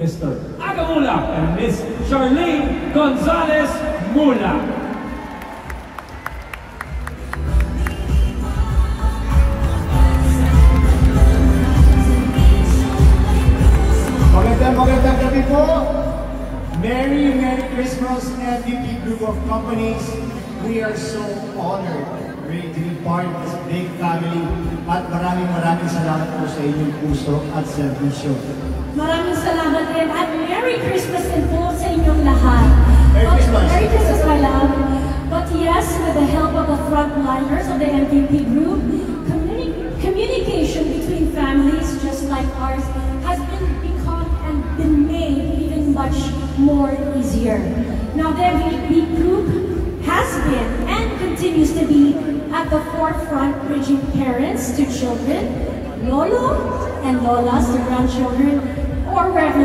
Mr. Agamula and Miss Charlene Gonzalez Mula. Magandang gabi po. Merry Christmas, MVP Group of Companies. We are so honored really to be part of this big family at maraming salamat po sa inyong puso at serbisyo. Maraming salamat din at Merry Christmas din po sa inyong lahat. Merry Christmas. Merry Christmas, my love. But yes, with the help of the frontliners of the MVP Group, communication between families just like ours has become and been made even much more easier. Now the MVP Group has been and continues to be at the forefront, bridging parents to children, lolo and lolas to grandchildren, or reverend